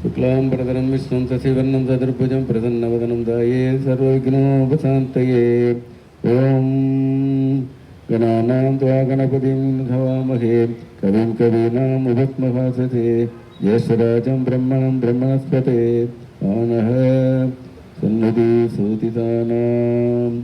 शुक्लांबरधरं विष्णुं शशिवर्णं चतुर्भुजं प्रसन्नवदनं ध्याये सर्वविघ्नोपशान्तये। ॐ गणानां त्वा गणपतिं हवामहे कविं कवीनामुपस्मभासते ज्येष्ठराजं ब्रह्मणं ब्रह्मणस्पते आनः सन्नति सूतितानाम्।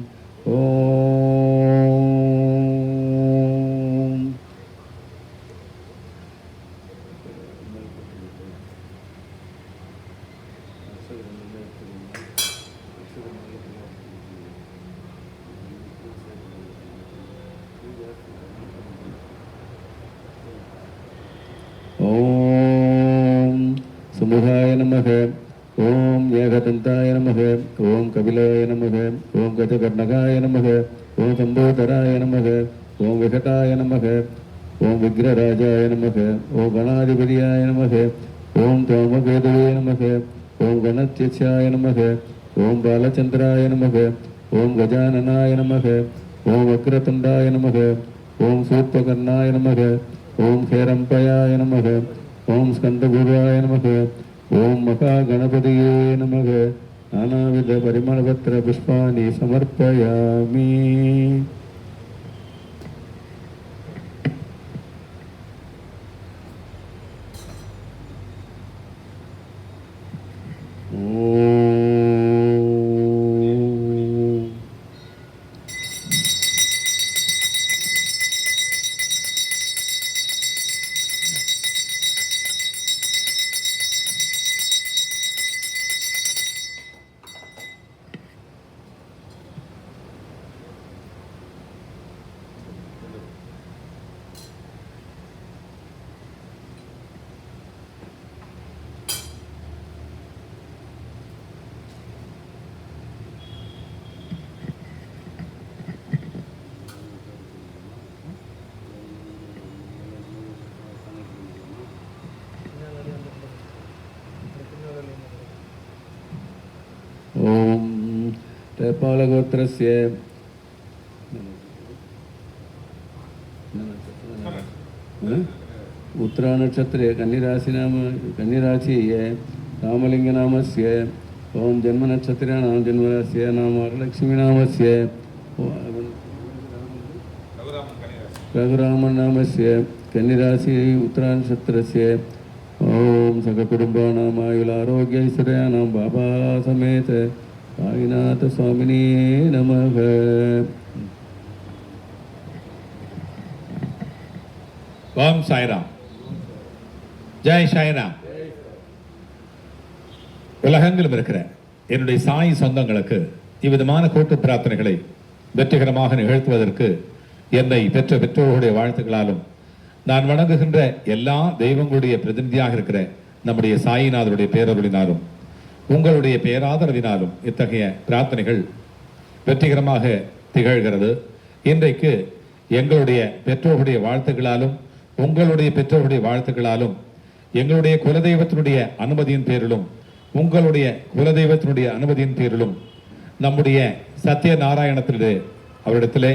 ॐ सुमुखाय नमः। ओम एकदंताय नमः। ओम कपिलाय नमः। ओम गजकर्णकाय नमः। ओम संबोधराय नमः। ओम विकटाय नमः। ओम विग्रहराजाय नमः। ओम गणाधिपतियाय नमः। ओम धूमकेतवे नमः। ओम गणत्यक्षाय नमः। ओम बालचंद्राय नमः। ओम गजाननाय नमः। ओम वक्रतुंडाय नमः। ओम सूर्पकर्णाय नमः। ओम हेरंपयाय नमः। ओम स्कंदगुरुवाय नमः। ओम महागणपतिये नमः। नानाविध परिमलपत्र पुष्पाणि समर्पयामि। ओम त्रैपालगोत्रस्य उत्तरा नक्षत्रे कन्निराशि रामलिंग नामस्य ओम जन्म नक्षत्राणां जन्मराशि नाम वरलक्ष्मी नामस्य रघुरामन नामस्य कन्निराशि उत्तरा नक्षत्रस्य ओम सककुटुंबानां आयुरारोग्य ऐश्वर्याणां बाबा समेत साईनाथ स्वामिने नमः। ओम साईराम, ஜெய் சாய்ராம். உலகெங்கிலும் இருக்கிற என்னுடைய சாய் சொந்தங்களுக்கு இவ்விதமான கூட்டு பிரார்த்தனைகளை வெற்றிகரமாக நிகழ்த்துவதற்கு என்னை பெற்ற பெற்றோர்களுடைய வாழ்த்துக்களாலும் நான் வணங்குகின்ற எல்லா தெய்வங்களுடைய பிரதிநிதியாக இருக்கிற நம்முடைய சாயிநாதருடைய பேரருளினாலும் உங்களுடைய பேராதரவினாலும் இத்தகைய பிரார்த்தனைகள் வெற்றிகரமாக திகழ்கிறது. இன்றைக்கு எங்களுடைய பெற்றோர்களுடைய வாழ்த்துக்களாலும் உங்களுடைய பெற்றோர்களுடைய வாழ்த்துக்களாலும் எங்களுடைய குலதெய்வத்தினுடைய அனுமதியின் பேரிலும் உங்களுடைய குலதெய்வத்தினுடைய அனுமதியின் பேரிலும் நம்முடைய சத்யநாராயணத்திலே அவரிடத்திலே